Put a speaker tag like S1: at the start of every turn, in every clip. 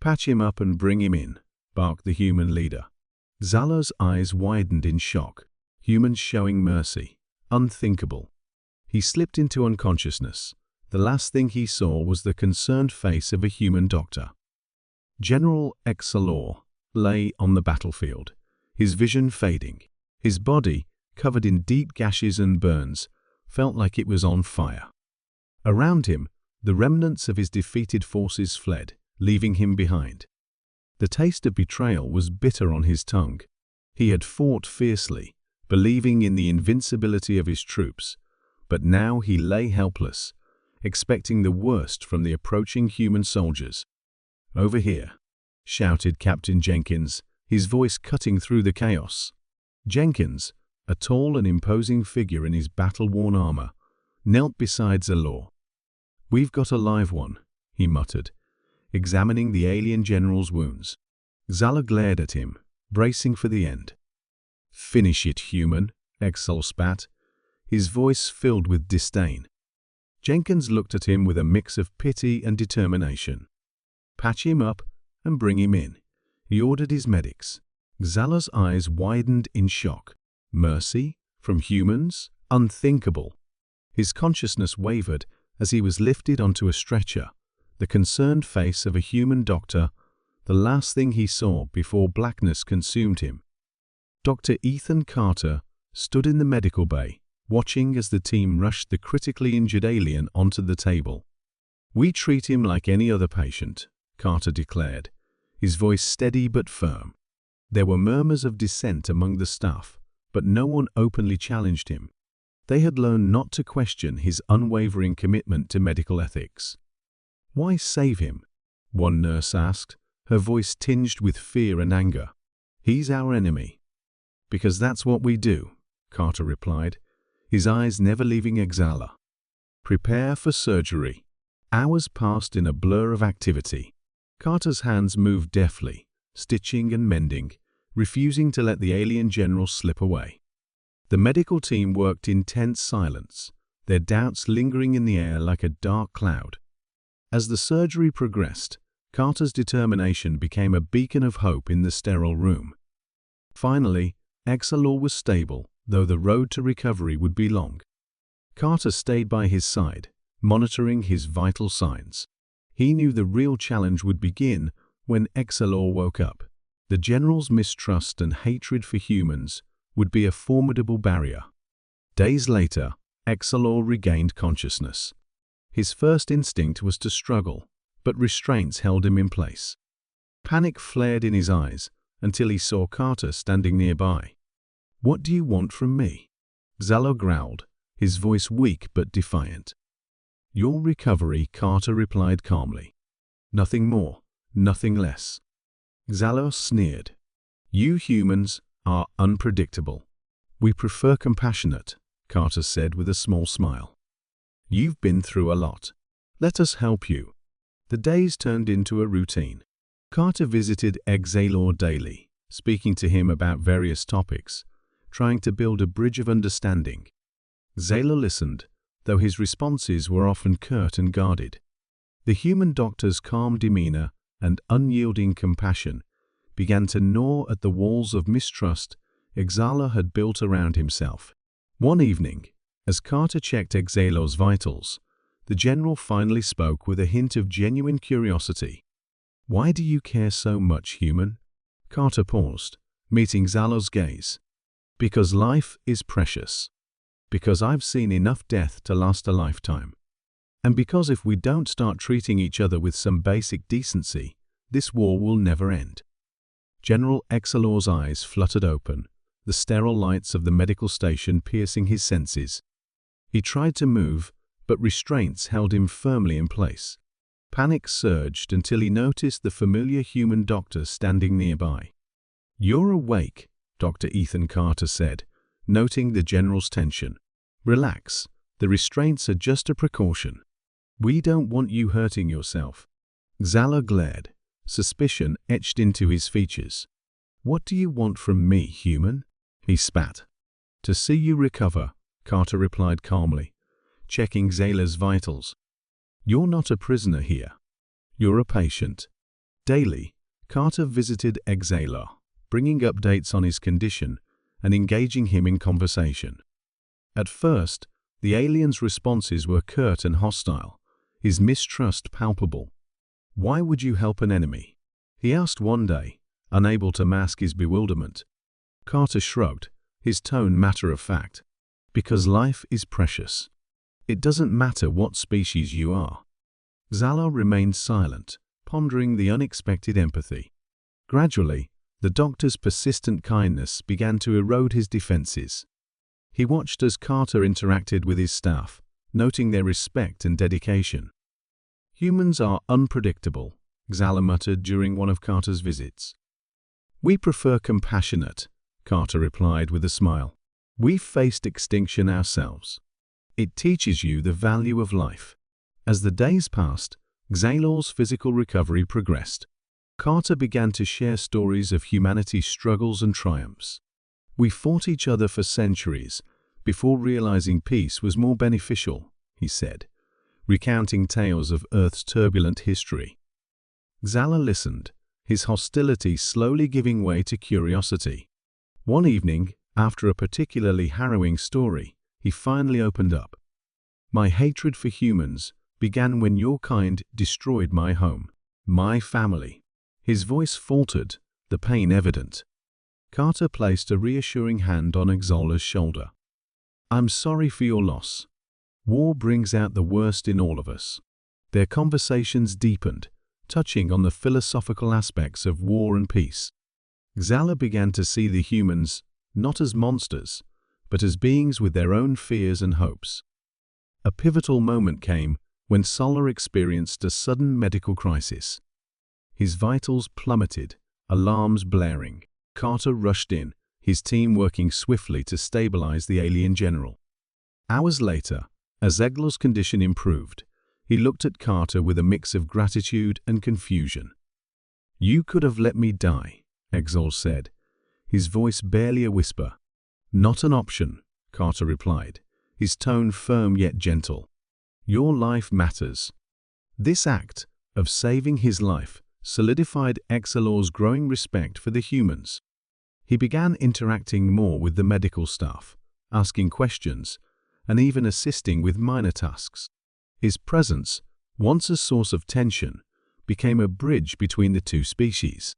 S1: "Patch him up and bring him in," barked the human leader. Xalor's eyes widened in shock. Humans showing mercy. Unthinkable. He slipped into unconsciousness. The last thing he saw was the concerned face of a human doctor. General Xalor lay on the battlefield, his vision fading. His body, covered in deep gashes and burns, felt like it was on fire. Around him, the remnants of his defeated forces fled, leaving him behind. The taste of betrayal was bitter on his tongue. He had fought fiercely, believing in the invincibility of his troops, but now he lay helpless, expecting the worst from the approaching human soldiers. "Over here," shouted Captain Jenkins, his voice cutting through the chaos. Jenkins, a tall and imposing figure in his battle-worn armor, knelt beside Xalor. "We've got a live one," he muttered, examining the alien general's wounds. Xalor glared at him, bracing for the end. "Finish it, human," Xalor spat, his voice filled with disdain. Jenkins looked at him with a mix of pity and determination. "Patch him up and bring him in," he ordered his medics. Xalor's eyes widened in shock. Mercy? From humans? Unthinkable. His consciousness wavered as he was lifted onto a stretcher, the concerned face of a human doctor, the last thing he saw before blackness consumed him. Dr. Ethan Carter stood in the medical bay, watching as the team rushed the critically injured alien onto the table. "We treat him like any other patient," Carter declared, his voice steady but firm. There were murmurs of dissent among the staff, but no one openly challenged him. They had learned not to question his unwavering commitment to medical ethics. "Why save him?" one nurse asked, her voice tinged with fear and anger. "He's our enemy." "Because that's what we do," Carter replied, his eyes never leaving Xalor. "Prepare for surgery." Hours passed in a blur of activity. Carter's hands moved deftly, stitching and mending, refusing to let the alien general slip away. The medical team worked in tense silence, their doubts lingering in the air like a dark cloud. As the surgery progressed, Carter's determination became a beacon of hope in the sterile room. Finally, Xalor was stable, though the road to recovery would be long. Carter stayed by his side, monitoring his vital signs. He knew the real challenge would begin when Xalor woke up. The general's mistrust and hatred for humans would be a formidable barrier. Days later, Xalor regained consciousness. His first instinct was to struggle, but restraints held him in place. Panic flared in his eyes until he saw Carter standing nearby. "What do you want from me?" Xalor growled, his voice weak but defiant. "Your recovery," Carter replied calmly. "Nothing more, nothing less." Xalor sneered. "You humans are unpredictable. We prefer compassionate," Carter said with a small smile. "You've been through a lot. Let us help you." The days turned into a routine. Carter visited Xalor daily, speaking to him about various topics, trying to build a bridge of understanding. Xalor listened, though his responses were often curt and guarded. The human doctor's calm demeanor and unyielding compassion began to gnaw at the walls of mistrust Xalor had built around himself. One evening, as Carter checked Xalor's vitals, the general finally spoke with a hint of genuine curiosity. "Why do you care so much, human?" Carter paused, meeting Xalor's gaze. "Because life is precious. Because I've seen enough death to last a lifetime. And because if we don't start treating each other with some basic decency, this war will never end." General Xalor's eyes fluttered open, the sterile lights of the medical station piercing his senses. He tried to move, but restraints held him firmly in place. Panic surged until he noticed the familiar human doctor standing nearby. "You're awake," Dr. Ethan Carter said, noting the general's tension. "Relax, the restraints are just a precaution. We don't want you hurting yourself." Xalor glared, suspicion etched into his features. "What do you want from me, human?" he spat. "To see you recover," Carter replied calmly, checking Xalor's vitals. "You're not a prisoner here. You're a patient. Daily, Carter visited Xalor, bringing updates on his condition and engaging him in conversation. At first, the alien's responses were curt and hostile, his mistrust palpable. "Why would you help an enemy?" he asked one day, unable to mask his bewilderment. Carter shrugged, his tone matter-of-fact. "Because life is precious. It doesn't matter what species you are." Xalor remained silent, pondering the unexpected empathy. Gradually, the doctor's persistent kindness began to erode his defenses. He watched as Carter interacted with his staff, noting their respect and dedication. "Humans are unpredictable," Xalor muttered during one of Carter's visits. "We prefer compassionate," Carter replied with a smile. "We've faced extinction ourselves. It teaches you the value of life." As the days passed, Xalor's physical recovery progressed. Carter began to share stories of humanity's struggles and triumphs. "We fought each other for centuries before realizing peace was more beneficial," he said, recounting tales of Earth's turbulent history. Xalor listened, his hostility slowly giving way to curiosity. One evening, after a particularly harrowing story, he finally opened up. "My hatred for humans began when your kind destroyed my home, my family." His voice faltered, the pain evident. Carter placed a reassuring hand on Xalor's shoulder. "I'm sorry for your loss. War brings out the worst in all of us." Their conversations deepened, touching on the philosophical aspects of war and peace. Xalor began to see the humans not as monsters, but as beings with their own fears and hopes. A pivotal moment came when Xalor experienced a sudden medical crisis. His vitals plummeted, alarms blaring. Carter rushed in, his team working swiftly to stabilize the alien general. Hours later, as Xalor's condition improved, he looked at Carter with a mix of gratitude and confusion. "You could have let me die," Xalor said, his voice barely a whisper. "Not an option," Carter replied, his tone firm yet gentle. "Your life matters." This act of saving his life solidified Xalor's growing respect for the humans. He began interacting more with the medical staff, asking questions, and even assisting with minor tasks. His presence, once a source of tension, became a bridge between the two species.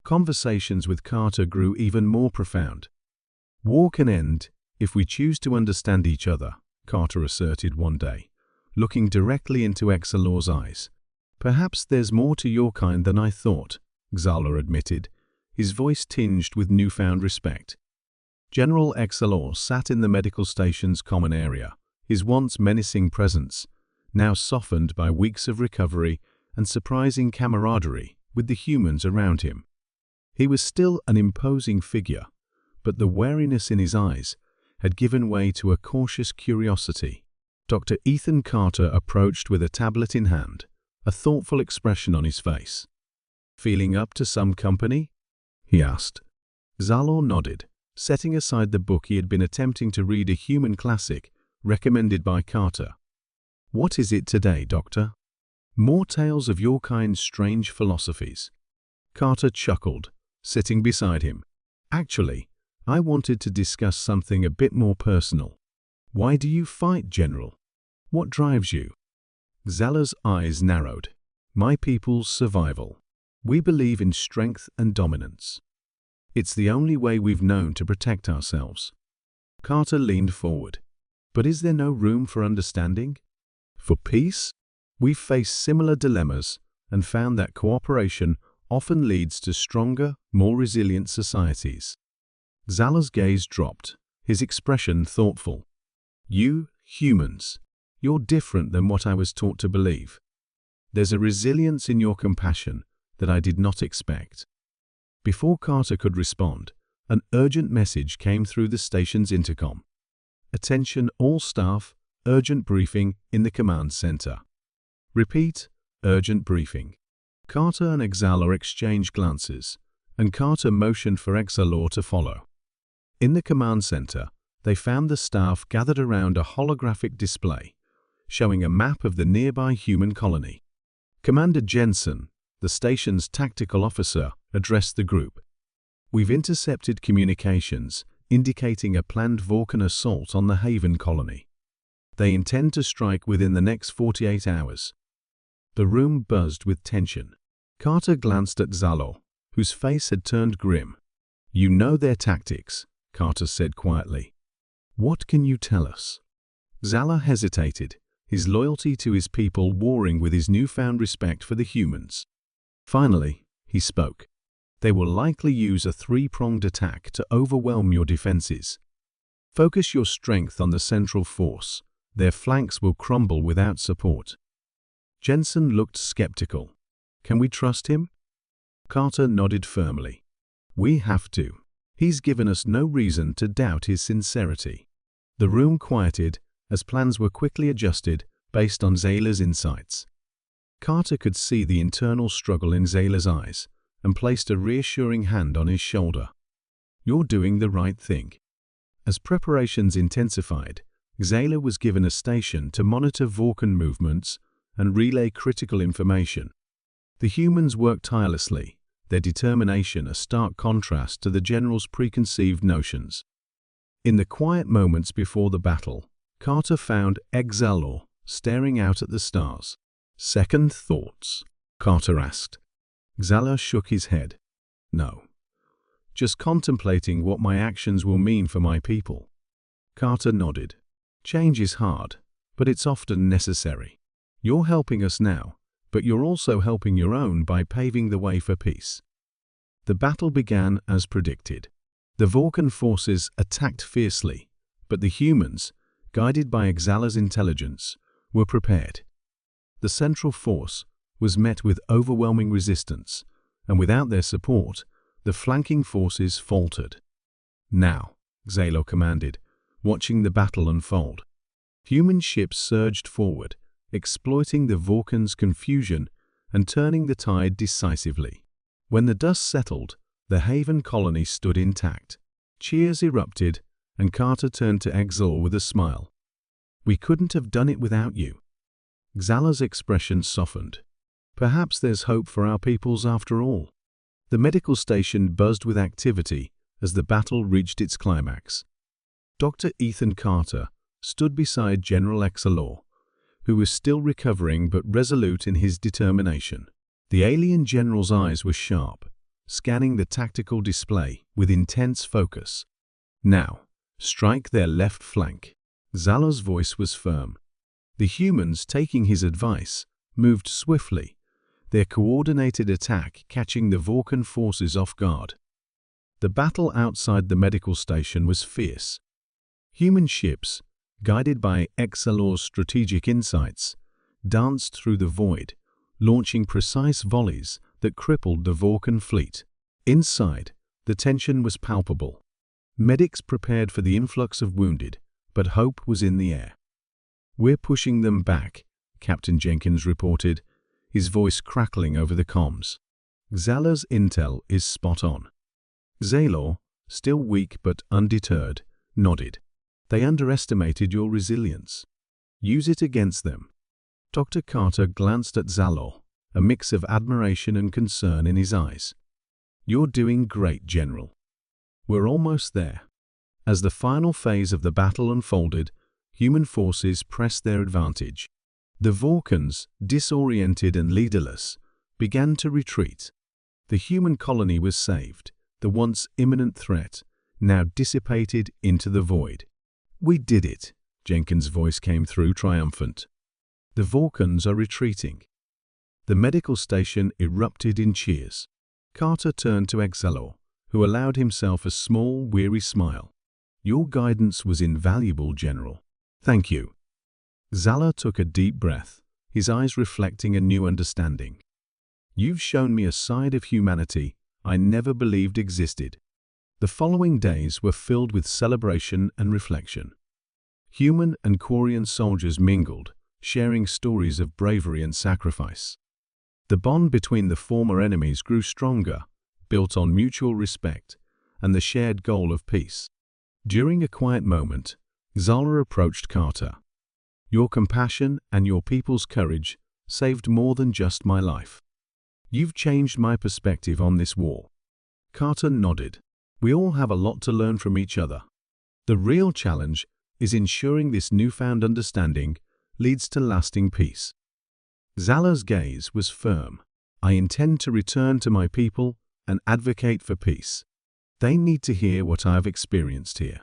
S1: Conversations with Carter grew even more profound. "War can end if we choose to understand each other," Carter asserted one day, looking directly into Xalor's eyes. "Perhaps there's more to your kind than I thought," Xalor admitted, his voice tinged with newfound respect. General Xalor sat in the medical station's common area, his once menacing presence now softened by weeks of recovery and surprising camaraderie with the humans around him. He was still an imposing figure, but the wariness in his eyes had given way to a cautious curiosity. Dr. Ethan Carter approached with a tablet in hand, a thoughtful expression on his face. "Feeling up to some company?" he asked. Xalor nodded, setting aside the book he had been attempting to read, a human classic recommended by Carter. "What is it today, Doctor?" "More tales of your kind's strange philosophies." Carter chuckled, sitting beside him. "Actually, I wanted to discuss something a bit more personal. Why do you fight, General? What drives you?" Xalor's eyes narrowed. "My people's survival. We believe in strength and dominance. It's the only way we've known to protect ourselves." Carter leaned forward. "But is there no room for understanding? For peace? We've faced similar dilemmas and found that cooperation often leads to stronger, more resilient societies." Xalor's gaze dropped, his expression thoughtful. "You, humans, you're different than what I was taught to believe. There's a resilience in your compassion that I did not expect." Before Carter could respond, an urgent message came through the station's intercom. "Attention all staff, urgent briefing in the command center." "Repeat, urgent briefing." Carter and Xalor exchanged glances, and Carter motioned for Xalor to follow. In the command center, they found the staff gathered around a holographic display, showing a map of the nearby human colony. Commander Jensen, the station's tactical officer addressed the group. "We've intercepted communications indicating a planned Vulcan assault on the Haven colony. They intend to strike within the next 48 hours. The room buzzed with tension. Carter glanced at Xalor, whose face had turned grim. "You know their tactics," Carter said quietly. "What can you tell us?" Xalor hesitated, his loyalty to his people warring with his newfound respect for the humans. Finally, he spoke. "They will likely use a three-pronged attack to overwhelm your defenses. Focus your strength on the central force. Their flanks will crumble without support." Jensen looked skeptical. "Can we trust him?" Carter nodded firmly. "We have to. He's given us no reason to doubt his sincerity." The room quieted as plans were quickly adjusted based on Xalor's insights. Carter could see the internal struggle in Xalor's eyes and placed a reassuring hand on his shoulder. "You're doing the right thing." As preparations intensified, Xalor was given a station to monitor Vulcan movements and relay critical information. The humans worked tirelessly, their determination a stark contrast to the general's preconceived notions. In the quiet moments before the battle, Carter found Xalor staring out at the stars. "Second thoughts?" Carter asked. Xalor shook his head. "No. Just contemplating what my actions will mean for my people." Carter nodded. "Change is hard, but it's often necessary. You're helping us now, but you're also helping your own by paving the way for peace." The battle began as predicted. The Vulcan forces attacked fiercely, but the humans, guided by Xalor's intelligence, were prepared. The central force was met with overwhelming resistance, and without their support, the flanking forces faltered. "Now," Xalor commanded, watching the battle unfold. Human ships surged forward, exploiting the Vulcans' confusion and turning the tide decisively. When the dust settled, the Haven colony stood intact. Cheers erupted, and Carter turned to Xalor with a smile. "We couldn't have done it without you." Xalor's expression softened. "Perhaps there's hope for our peoples after all." The medical station buzzed with activity as the battle reached its climax. Dr. Ethan Carter stood beside General Xalor, who was still recovering but resolute in his determination. The alien general's eyes were sharp, scanning the tactical display with intense focus. "Now, strike their left flank." Xalor's voice was firm. The humans, taking his advice, moved swiftly, their coordinated attack catching the Vulcan forces off guard. The battle outside the medical station was fierce. Human ships, guided by Xalor's strategic insights, danced through the void, launching precise volleys that crippled the Vulcan fleet. Inside, the tension was palpable. Medics prepared for the influx of wounded, but hope was in the air. "We're pushing them back," Captain Jenkins reported, his voice crackling over the comms. "Xalor's intel is spot on." Xalor, still weak but undeterred, nodded. "They underestimated your resilience. Use it against them." Dr. Carter glanced at Xalor, a mix of admiration and concern in his eyes. "You're doing great, General." "We're almost there." As the final phase of the battle unfolded, human forces pressed their advantage. The Vulcans, disoriented and leaderless, began to retreat. The human colony was saved, the once imminent threat, now dissipated into the void. "We did it," Jenkins' voice came through triumphant. "The Vulcans are retreating." The medical station erupted in cheers. Carter turned to Xalor, who allowed himself a small, weary smile. "Your guidance was invaluable, General." "Thank you." Xalor took a deep breath, his eyes reflecting a new understanding. "You've shown me a side of humanity I never believed existed." The following days were filled with celebration and reflection. Human and Quarian soldiers mingled, sharing stories of bravery and sacrifice. The bond between the former enemies grew stronger, built on mutual respect and the shared goal of peace. During a quiet moment, Xalor approached Carter. "Your compassion and your people's courage saved more than just my life. You've changed my perspective on this war." Carter nodded. "We all have a lot to learn from each other. The real challenge is ensuring this newfound understanding leads to lasting peace." Xalor's gaze was firm. "I intend to return to my people and advocate for peace. They need to hear what I have experienced here."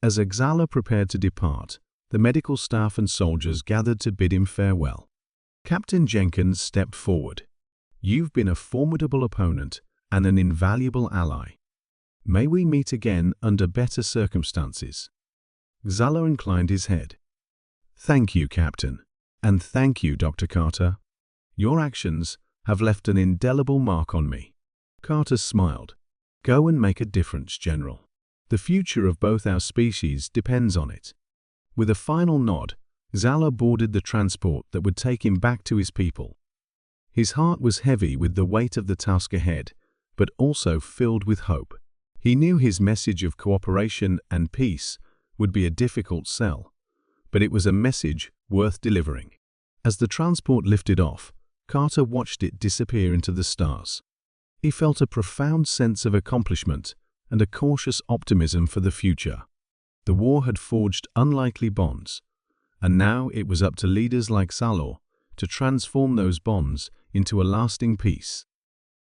S1: As Xalor prepared to depart, the medical staff and soldiers gathered to bid him farewell. Captain Jenkins stepped forward. "You've been a formidable opponent and an invaluable ally. May we meet again under better circumstances." Xalor inclined his head. "Thank you, Captain. And thank you, Dr. Carter. Your actions have left an indelible mark on me." Carter smiled. "Go and make a difference, General. The future of both our species depends on it." With a final nod, Xalor boarded the transport that would take him back to his people. His heart was heavy with the weight of the task ahead, but also filled with hope. He knew his message of cooperation and peace would be a difficult sell, but it was a message worth delivering. As the transport lifted off, Carter watched it disappear into the stars. He felt a profound sense of accomplishment and a cautious optimism for the future. The war had forged unlikely bonds, and now it was up to leaders like Xalor to transform those bonds into a lasting peace.